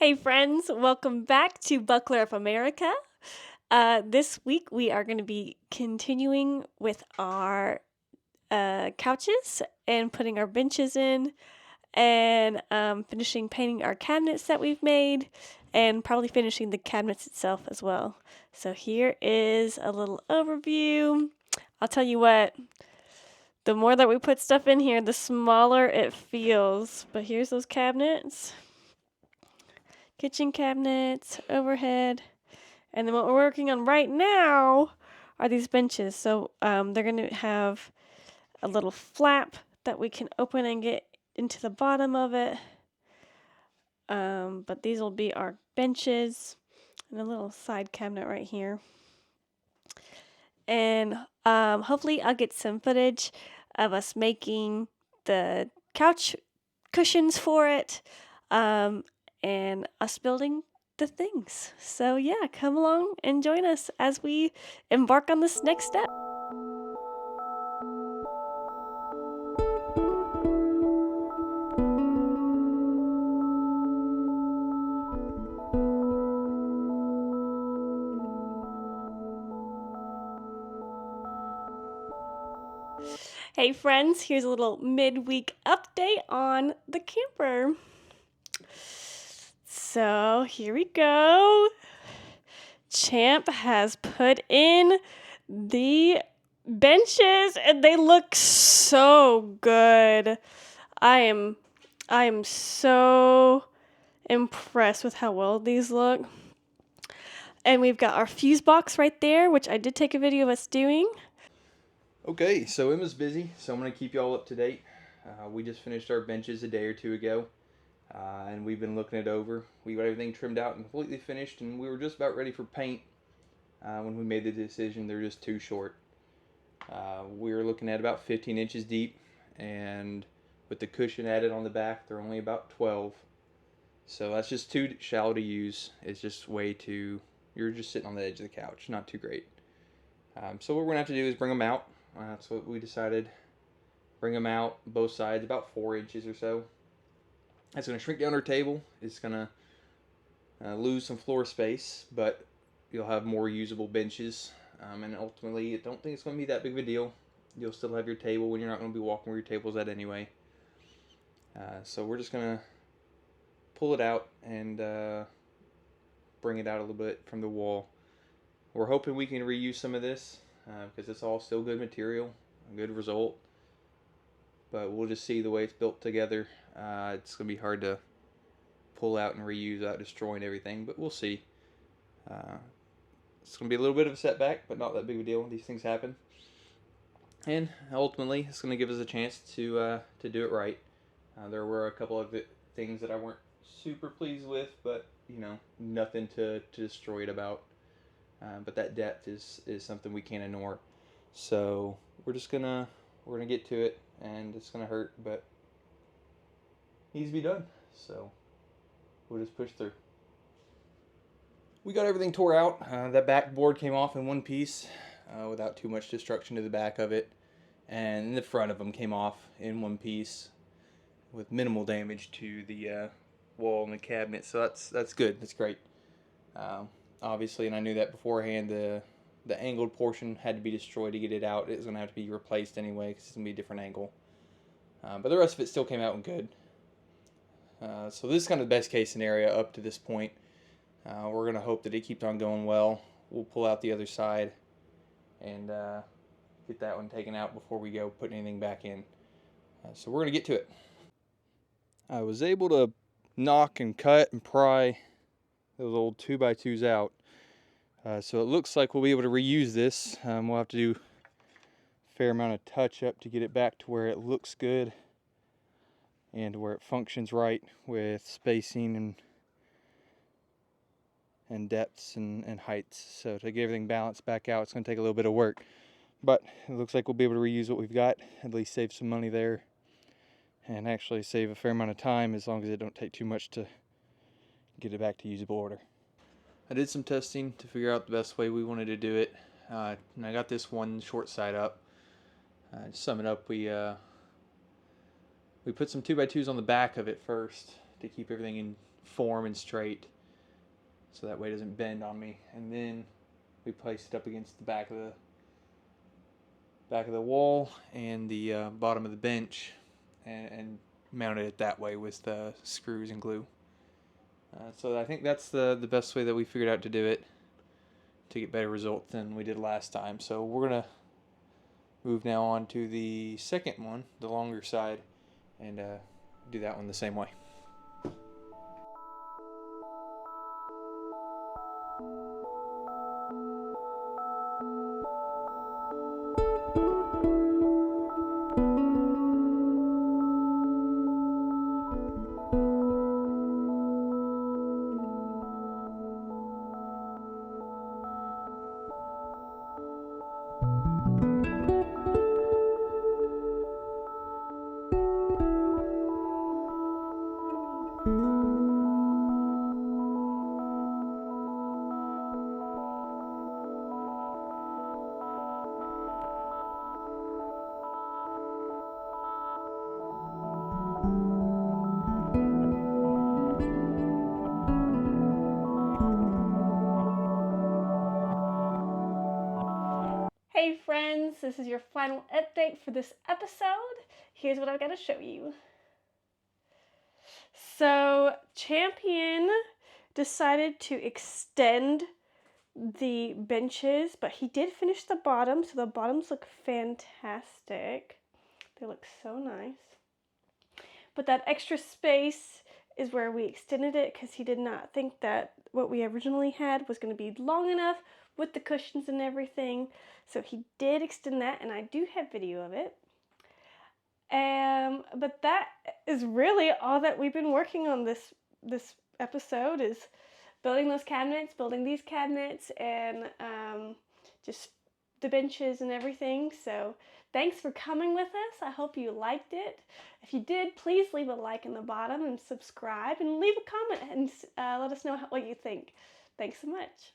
Hey friends, welcome back to Buckler of America. This week we are going to be continuing with our couches and putting our benches in and finishing painting our cabinets that we've made and probably finishing the cabinets itself as well. So here is a little overview. I'll tell you what, the more that we put stuff in here, the smaller it feels. But here's those cabinets. Kitchen cabinets, overhead. And then what we're working on right now are these benches. So they're going to have a little flap that we can open and get into the bottom of it. But these will be our benches and a little side cabinet right here. And hopefully I'll get some footage of us making the couch cushions for it and us building the things. So yeah, come along and join us as we embark on this next step. Hey friends, here's a little midweek update on the camper. So here we go. Champ has put in the benches and they look so good. I am so impressed with how well these look. And we've got our fuse box right there, which I did take a video of us doing. Okay, so Emma's busy, so I'm going to keep y'all up to date. We just finished our benches a day or two ago, and we've been looking it over. We got everything trimmed out and completely finished, and we were just about ready for paint when we made the decision they're just too short. We were looking at about 15 inches deep, and with the cushion added on the back, they're only about 12. So that's just too shallow to use. It's just way too, you're just sitting on the edge of the couch, not too great. So what we're going to have to do is bring them out. That's what we decided. Bring them out both sides about 4 inches or so. That's going to shrink down our table. It's going to lose some floor space, but you'll have more usable benches. And ultimately, I don't think it's going to be that big of a deal. You'll still have your table when you're not going to be walking where your table's at anyway. So we're just going to pull it out and bring it out a little bit from the wall. We're hoping we can reuse some of this because it's all still good material, a good result. But we'll just see the way it's built together. It's going to be hard to pull out and reuse without destroying everything, but we'll see. It's going to be a little bit of a setback, but not that big of a deal. These things happen. And ultimately, it's going to give us a chance to do it right. There were a couple of things that I weren't super pleased with, but nothing to destroy it about. But that depth is something we can't ignore. So we're gonna get to it, and it's gonna hurt, but needs to be done. So we'll just push through. We got everything tore out. That backboard came off in one piece without too much destruction to the back of it, and the front of them came off in one piece with minimal damage to the wall and the cabinet. So that's good. That's great. Obviously, and I knew that beforehand. The angled portion had to be destroyed to get it out. It was going to have to be replaced anyway because it's going to be a different angle. But the rest of it still came out good. So this is kind of the best case scenario up to this point. We're going to hope that it keeps on going well. We'll pull out the other side and get that one taken out before we go put anything back in. So we're going to get to it. I was able to knock and cut and pry those old 2x2s out. So it looks like we'll be able to reuse this. We'll have to do a fair amount of touch up to get it back to where it looks good and where it functions right with spacing and depths and heights. So to get everything balanced back out, it's going to take a little bit of work. But it looks like we'll be able to reuse what we've got, at least save some money there, and actually save a fair amount of time as long as it don't take too much to get it back to usable order. I did some testing to figure out the best way we wanted to do it, and I got this one short side up. To sum it up, we put some 2x2s on the back of it first to keep everything in form and straight, so that way it doesn't bend on me. And then we placed it up against the back of the wall and the bottom of the bench, and mounted it that way with screws and glue. So I think that's the best way that we figured out to do it to get better results than we did last time. So we're gonna move now on to the second one, the longer side, and do that one the same way. Hey friends, this is your final update for this episode. Here's what I've got to show you. So Champion decided to extend the benches, but he did finish the bottom, so the bottoms look fantastic. They look so nice. But that extra space is where we extended it because he did not think that what we originally had was going to be long enough with the cushions and everything. So he did extend that, and I do have video of it. But that is really all that we've been working on this episode, is building those cabinets, building these cabinets, and just the benches and everything. So thanks for coming with us. I hope you liked it. If you did, please leave a like in the bottom and subscribe, and leave a comment and let us know what you think. Thanks so much.